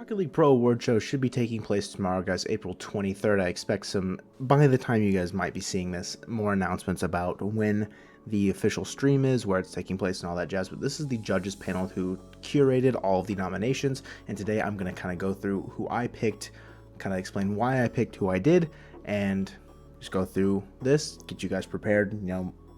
Rocket League Pro Award Show should be taking place tomorrow, guys, April 23rd. I expect by the time you guys might be seeing this, more announcements about when the official stream is, where it's taking place, and all that jazz. But this is the judges panel who curated all of the nominations, and today I'm going to kind of go through who I picked, kind of explain why I picked who I did, and just go through this, get you guys prepared,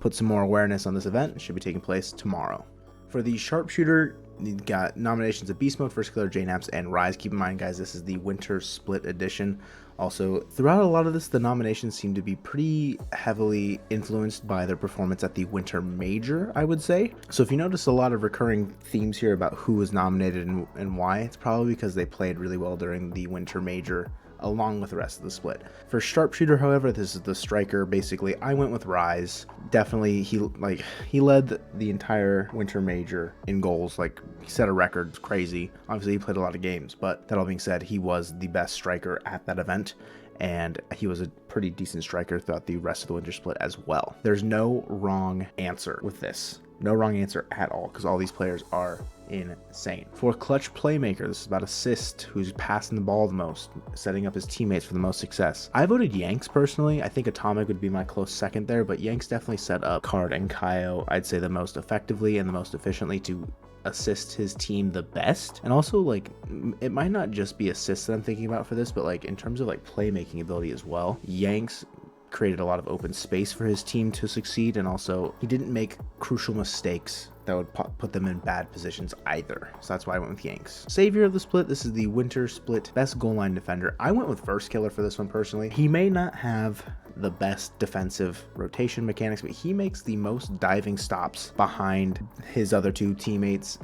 put some more awareness on this event. It should be taking place tomorrow. For the sharpshooter, you got nominations of Beast Mode, First Killer, J-Naps, and Rise. Keep in mind, guys, this is the Winter Split Edition. Also, throughout a lot of this, the nominations seem to be pretty heavily influenced by their performance at the Winter Major, I would say. So if you notice a lot of recurring themes here about who was nominated and why, it's probably because they played really well during the Winter Major along with the rest of the split. For sharpshooter, however, this is the striker. Basically, I went with Rise. Definitely, he led the entire Winter Major in goals. He set a record. It's crazy. Obviously, he played a lot of games, but that all being said, he was the best striker at that event, and he was a pretty decent striker throughout the rest of the Winter Split as well. There's no wrong answer with this. No wrong answer at all, because all these players are insane. For clutch playmaker, this is about assist, who's passing the ball the most, setting up his teammates for the most success. I voted Yanks personally. I think Atomic would be my close second there, but Yanks definitely set up Card and Kaio, I'd say, the most effectively and the most efficiently to assist his team the best. And also, it might not just be assists that I'm thinking about for this, but in terms of playmaking ability as well, Yanks created a lot of open space for his team to succeed, and also he didn't make crucial mistakes that would put them in bad positions either. So that's why I went with Yanks. Savior of the split, this is the Winter Split best goal line defender. I went with First Killer for this one personally. He may not have the best defensive rotation mechanics, but he makes the most diving stops behind his other two teammates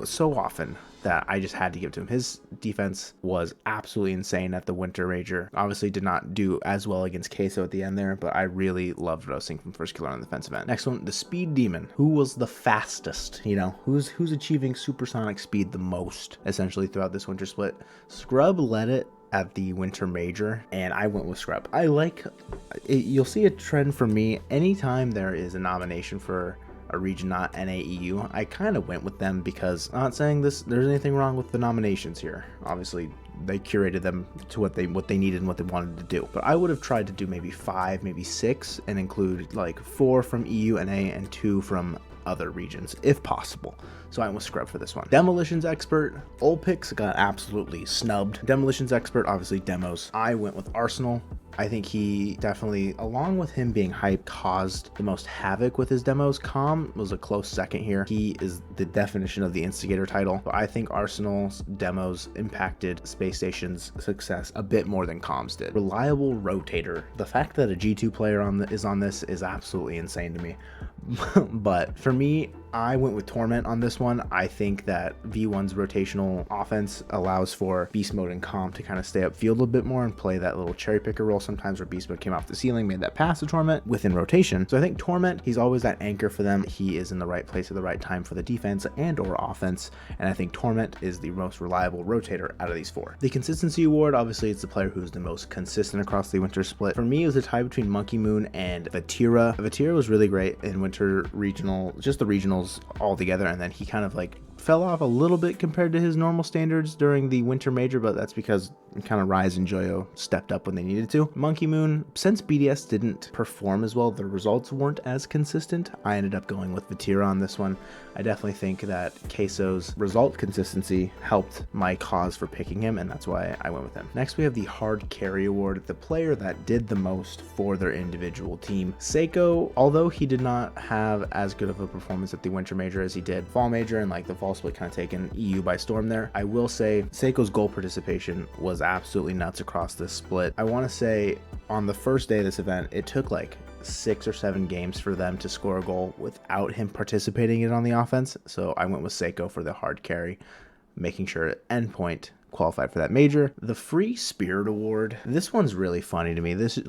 so often that I just had to give to him. His defense was absolutely insane at the Winter Major. Obviously did not do as well against Queso at the end there, but I really loved what I was seeing from First Killer on the defensive end. Next one, the Speed Demon. Who was the fastest? Who's achieving supersonic speed the most, essentially, throughout this Winter Split? Scrub led it at the Winter Major, and I went with Scrub. You'll see a trend for me anytime there is a nomination for a region not NAEU. I kind of went with them because, I'm not saying there's anything wrong with the nominations here. Obviously, they curated them to what they needed and what they wanted to do. But I would have tried to do maybe 5, maybe 6, and include 4 from EU, NA, and 2 from other regions if possible. So I went with Scrub for this one. Demolitions Expert, Olpix got absolutely snubbed. Demolitions Expert, obviously demos. I went with Arsenal. I think he definitely, along with him being hype, caused the most havoc with his demos. Calm was a close second here. He is the definition of the instigator title, but I think Arsenal's demos impacted Space Station's success a bit more than Calm's did. Reliable Rotator. The fact that a G2 player is on this is absolutely insane to me. But for me, I went with Torment on this one. I think that V1's rotational offense allows for Beast Mode and Calm to kind of stay upfield a bit more and play that little cherry picker role sometimes, where Beast Mode came off the ceiling, made that pass to Torment within rotation. So I think Torment, he's always that anchor for them. He is in the right place at the right time for the defense and or offense, and I think Torment is the most reliable rotator out of these 4. The Consistency Award, obviously it's the player who's the most consistent across the Winter Split. For me, it was a tie between Monkey Moon and Vatira. Vatira was really great in Winter Regional, just the regionals all together, and then he kind of fell off a little bit compared to his normal standards during the Winter Major, but that's because kind of Rise and Joyo stepped up when they needed to. Monkey Moon, since BDS didn't perform as well, the results weren't as consistent. I ended up going with Vatira on this one. I definitely think that Queso's result consistency helped my cause for picking him, and that's why I went with him. Next, we have the Hard Carry Award, the player that did the most for their individual team. Seiko, although he did not have as good of a performance at the Winter Major as he did Fall Major, and the Fall Split kind of taken EU by storm there, I will say Seiko's goal participation was absolutely nuts across this split. I want to say on the first day of this event, it took 6 or 7 games for them to score a goal without him participating in it on the offense. So I went with Seiko for the hard carry, making sure Endpoint qualified for that major. The Free Spirit Award, this one's really funny to me. This is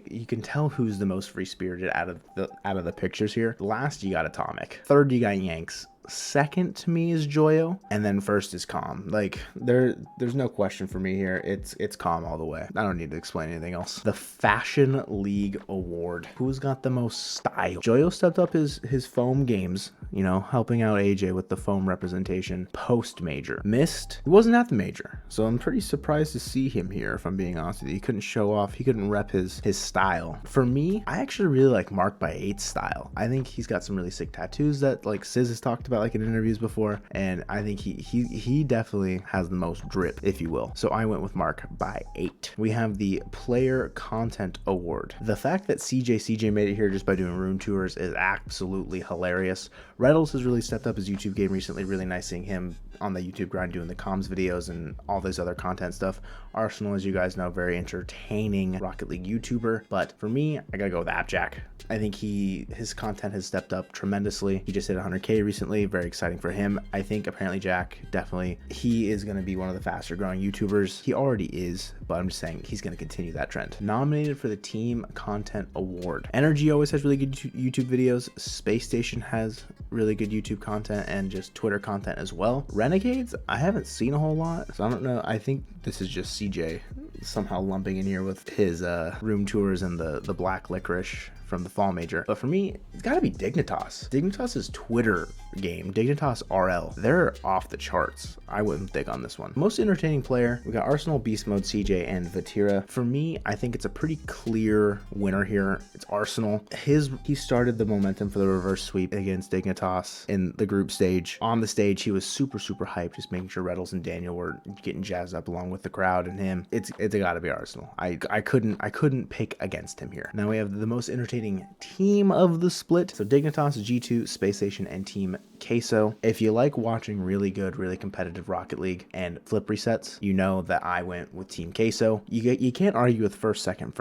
you can tell who's the most free spirited out of the pictures here. Last, you got Atomic. Third, you got Yanks. second to me is Joyo, and then first is Calm. Like there's no question for me here. It's Calm all the way. I don't need to explain anything else. The Fashion League Award. Who's got the most style? Joyo stepped up his foam games, you know, helping out AJ with the foam representation post major. Missed. He wasn't at the major, so I'm pretty surprised to see him here, if I'm being honest with you. He couldn't show off, he couldn't rep his style. For me, I actually really like Mark by 8's style. I think he's got some really sick tattoos that like Sizz has talked about like in interviews before, and I think he definitely has the most drip, if you will. So I went with Mark by 8. We have the Player Content Award. The fact that CJ made it here just by doing room tours is absolutely hilarious. Reddles has really stepped up his YouTube game recently. Really nice seeing him on the YouTube grind doing the comms videos and all this other content stuff. Arsenal, as you guys know, very entertaining Rocket League YouTuber, but for me, I gotta go with Appjack. I think his content has stepped up tremendously. He just hit 100K recently, very exciting for him. I think apparently Jack, definitely, he is gonna be one of the faster growing YouTubers. He already is, but I'm just saying he's gonna continue that trend. Nominated for the Team Content Award. Energy always has really good YouTube videos. Space Station has really good YouTube content and just Twitter content as well. Renegades, I haven't seen a whole lot, so I don't know. I think this is just CJ somehow lumping in here with his room tours and the black licorice from the fall major. But for me, it's got to be Dignitas. Dignitas's Twitter game, Dignitas RL, they're off the charts. I wouldn't think on this one. Most entertaining player, we got Arsenal, Beast Mode, CJ, and Vatira. For me, I think it's a pretty clear winner here. It's Arsenal. He started the momentum for the reverse sweep against Dignitas in the group stage. On the stage, he was super hyped, just making sure Reddles and Daniel were getting jazzed up along with the crowd and him. It's got to be Arsenal. I couldn't pick against him here. Now we have the most entertaining team of the split. So Dignitas, G2, Space Station, and Team Queso. If you like watching really good, really competitive Rocket League and flip resets, you know that I went with Team Queso. You can't argue with first, second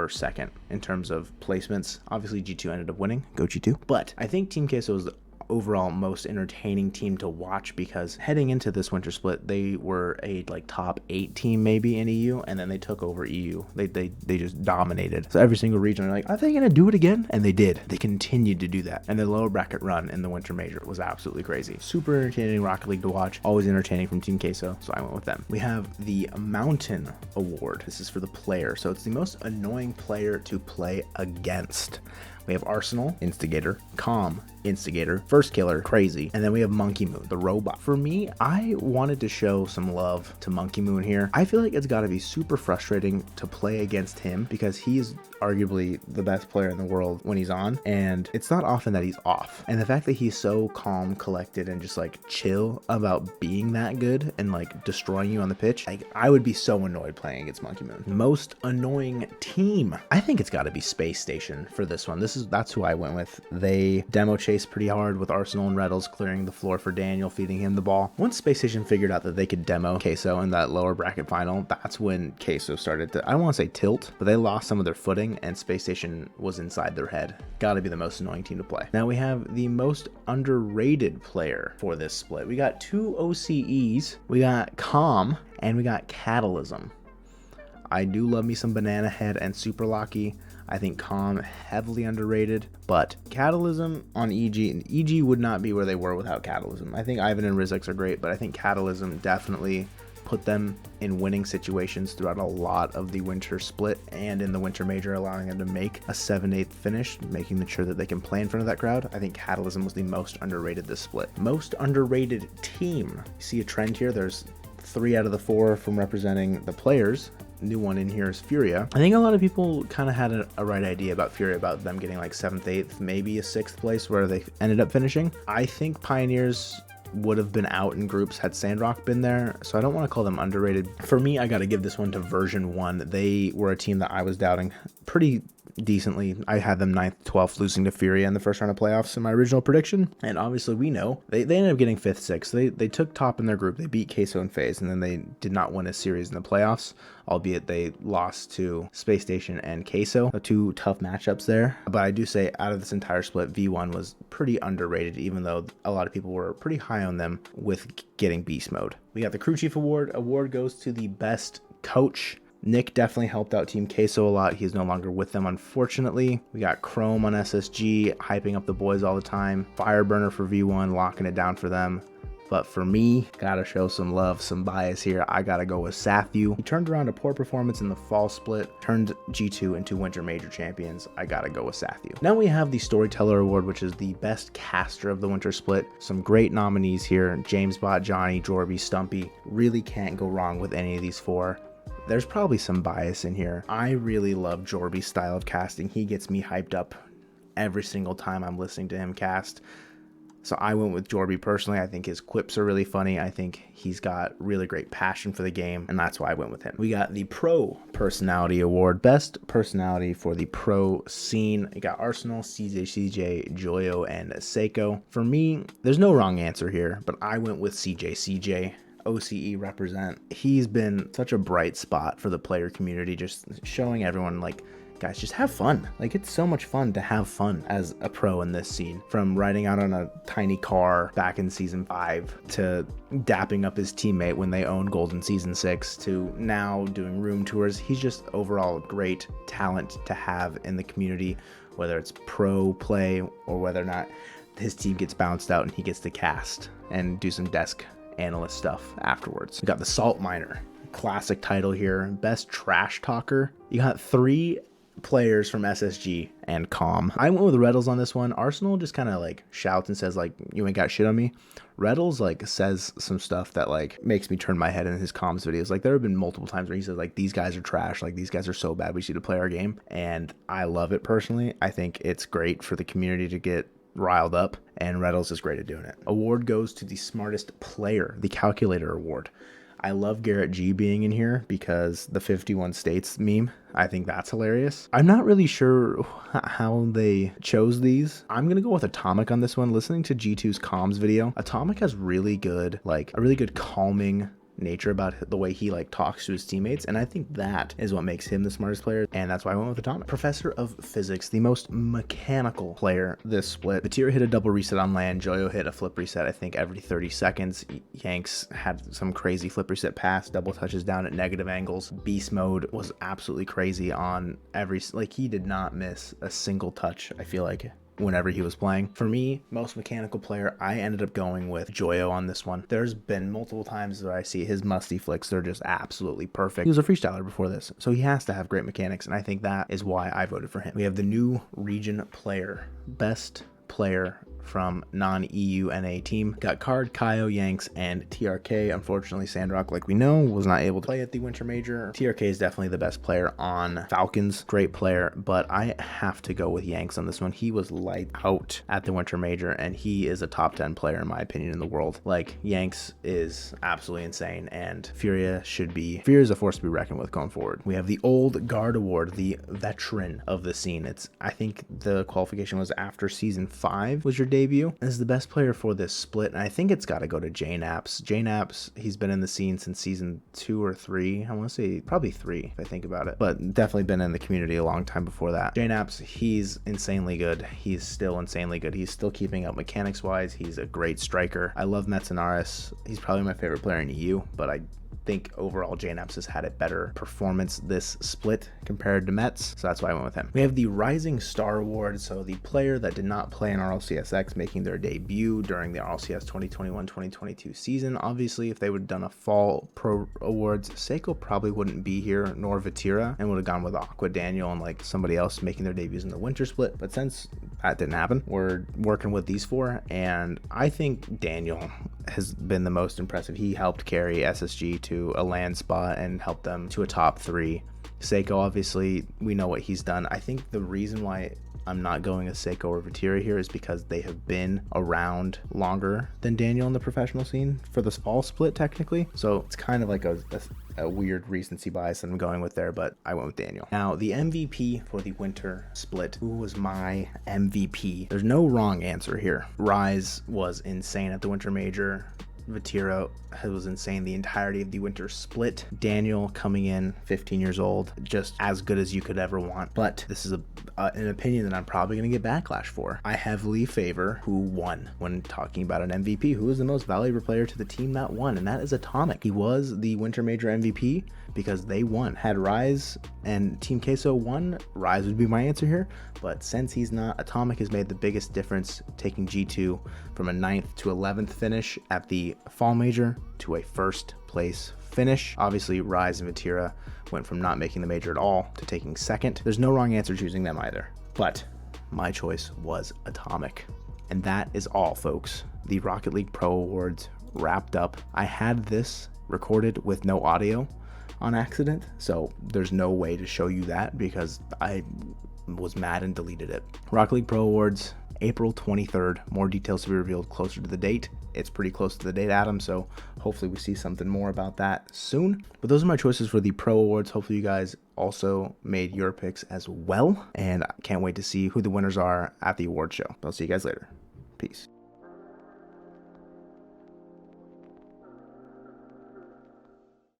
in terms of placements. Obviously, G2 ended up winning. Go G2. But I think Team Queso is the overall most entertaining team to watch, because heading into this winter split, they were a like top 8 team maybe in EU, and then they took over EU. They just dominated. So every single region, they're like, are they gonna do it again? And they did. They continued to do that. And their lower bracket run in the winter major was absolutely crazy. Super entertaining Rocket League to watch. Always entertaining from Team Queso, so I went with them. We have the Mountain Award. This is for the player, so it's the most annoying player to play against. We have Arsenal, Instigator, Calm, Instigator, First Killer, Crazy, and then we have Monkey Moon, the robot. For me, I wanted to show some love to Monkey Moon here. I feel like it's got to be super frustrating to play against him, because he's arguably the best player in the world when he's on, and it's not often that he's off. And the fact that he's so calm, collected, and just like chill about being that good and like destroying you on the pitch, like I would be so annoyed playing against Monkey Moon. Most annoying team, I think it's got to be Space Station for this one. That's who I went with. They demo chased pretty hard with Arsenal and Reddles clearing the floor for Daniel, feeding him the ball. Once Space Station figured out that they could demo Queso in that lower bracket final, that's when Queso started to, I don't want to say tilt, but they lost some of their footing, and Space Station was inside their head. Gotta be the most annoying team to play. Now we have the most underrated player for this split. We got 2 OCEs, we got Calm, and we got Catalysm. I do love me some Banana Head and Super Lucky. I think Calm heavily underrated, but Catalysm on EG would not be where they were without Catalysm. I think Ivan and Rizix are great, but I think Catalysm definitely put them in winning situations throughout a lot of the winter split and in the winter major, allowing them to make a 7/8 finish, making sure that they can play in front of that crowd. I think Catalysm was the most underrated this split. Most underrated team. You see a trend here. There's 3 out of the 4 from representing the players. New one in here is Furia. I think a lot of people kind of had a right idea about Furia, about them getting like 7th, 8th, maybe a 6th place where they ended up finishing. I think Pioneers would have been out in groups had Sandrock been there, so I don't want to call them underrated. For me, I got to give this one to version 1. They were a team that I was doubting pretty decently. I had them 9th, 12th, losing to Furia in the first round of playoffs in my original prediction. And obviously we know they ended up getting 5th, 6th. They took top in their group. They beat Queso and FaZe, and then they did not win a series in the playoffs, albeit they lost to Space Station and Queso. 2 tough matchups there. But I do say out of this entire split, V1 was pretty underrated, even though a lot of people were pretty high on them with getting Beast Mode. We got the Crew Chief Award. Award goes to the best coach. Nick definitely helped out Team Queso a lot. He's no longer with them, unfortunately. We got Chrome on SSG, hyping up the boys all the time. Fireburner for V1, locking it down for them. But for me, gotta show some love, some bias here. I gotta go with Sathu. He turned around a poor performance in the fall split, turned G2 into Winter Major champions. I gotta go with Sathu. Now we have the Storyteller Award, which is the best caster of the Winter split. Some great nominees here. JamesBot, Johnny, Jorby, Stumpy. Really can't go wrong with any of these four. There's probably some bias in here. I really love Jorby's style of casting. He gets me hyped up every single time I'm listening to him cast. So I went with Jorby personally. I think his quips are really funny. I think he's got really great passion for the game, and that's why I went with him. We got the Pro Personality Award. Best personality for the pro scene. You got Arsenal, CJ, Joyo, and Seiko. For me, there's no wrong answer here, but I went with CJ. OCE represent. He's been such a bright spot for the player community, just showing everyone, like, guys, just have fun. Like, it's so much fun to have fun as a pro in this scene. From riding out on a tiny car back in Season 5 to dapping up his teammate when they owned gold in Season 6 to now doing room tours. He's just overall great talent to have in the community, whether it's pro play or whether or not his team gets bounced out and he gets to cast and do some desk analyst stuff afterwards. We got the Salt Miner. Classic title here. Best trash talker. You got 3 players from SSG and Calm. I went with Reddles on this one. Arsenal just kind of like shouts and says like, you ain't got shit on me. Reddles like says some stuff that like makes me turn my head in his comms videos. Like there have been multiple times where he says like, these guys are trash. Like these guys are so bad. We just need to play our game. And I love it personally. I think it's great for the community to get riled up, and Reddles is great at doing it. Award goes to the smartest player, the Calculator Award. I love Garrett G being in here because the 51 states meme, I think that's hilarious. I'm not really sure how they chose these. I'm going to go with Atomic on this one. Listening to G2's comms video, Atomic has really good, like a really good calming nature about the way he like talks to his teammates, and I think that is what makes him the smartest player, and that's why I went with Atomic. Professor of Physics, the most mechanical player this split. Vatir hit a double reset on land. Joyo hit a flip reset, I think, every 30 seconds. Yanks had some crazy flip reset pass, double touches down at negative angles. Beast mode was absolutely crazy on every, like he did not miss a single touch, I feel like, whenever he was playing. For me, most mechanical player, I ended up going with Joyo on this one. There's been multiple times that I see his musty flicks. They're just absolutely perfect. He was a freestyler before this, so he has to have great mechanics, and I think that is why I voted for him. We have the new region player. Best player from non-EU NA team. Got Card, Kaio, Yanks, and TRK. Unfortunately, Sandrock, like we know, was not able to play at the Winter Major. TRK is definitely the best player on Falcons. Great player, but I have to go with Yanks on this one. He was light out at the Winter Major, and he is a top 10 player, in my opinion, in the world. Like, Yanks is absolutely insane, and Furia is a force to be reckoned with going forward. We have the Old Guard Award, the veteran of the scene. I think the qualification was after Season 5 was your debut. Is the best player for this split, and I think it's got to go to JNaps. JNaps, he's been in the scene since Season 2 or 3. I want to say probably 3 if I think about it, but definitely been in the community a long time before that. JNaps, he's insanely good. He's still insanely good. He's still keeping up mechanics wise. He's a great striker. I love Metzenaris. He's probably my favorite player in EU, but I think overall JNaps has had a better performance this split compared to Mets, so that's why I went with him. We have the Rising Star Award, so the player that did not play in RLCSX making their debut during the RLCS 2021-2022 season. Obviously, if they would have done a fall pro awards, Seiko probably wouldn't be here, nor Vatira, and would have gone with Aqua, Daniel, and like somebody else making their debuts in the winter split. But since that didn't happen, we're working with these four, and I think Daniel has been the most impressive. He helped carry SSG to a land spot and helped them to a top 3. Seiko, obviously, we know what he's done. I think the reason why I'm not going with Seiko or Vatira here is because they have been around longer than Daniel in the professional scene for this fall split, technically. So it's kind of like a weird recency bias that I'm going with there, but I went with Daniel. Now, the MVP for the winter split. Who was my MVP? There's no wrong answer here. Rise was insane at the winter major. Vatira was insane the entirety of the winter split. Daniel coming in, 15 years old, just as good as you could ever want. But this is an opinion that I'm probably going to get backlash for. I heavily favor who won when talking about an MVP. Who is the most valuable player to the team that won? And that is Atomic. He was the Winter Major MVP because they won. Had Rise and Team Queso won, Rise would be my answer here. But since he's not, Atomic has made the biggest difference, taking G2 from a 9th to 11th finish at the Fall Major to a 1st place finish. Obviously, Rise and Vatira went from not making the major at all to taking 2nd. There's no wrong answer choosing them either, but my choice was Atomic. And that is all, folks. The Rocket League Pro Awards wrapped up. I had this recorded with no audio on accident, so there's no way to show you that because I was mad and deleted it. Rocket League Pro Awards, April 23rd. More details to be revealed closer to the date. It's pretty close to the date, Adam, so hopefully we see something more about that soon. But those are my choices for the Pro Awards. Hopefully you guys also made your picks as well, and I can't wait to see who the winners are at the award show. I'll see you guys later. Peace.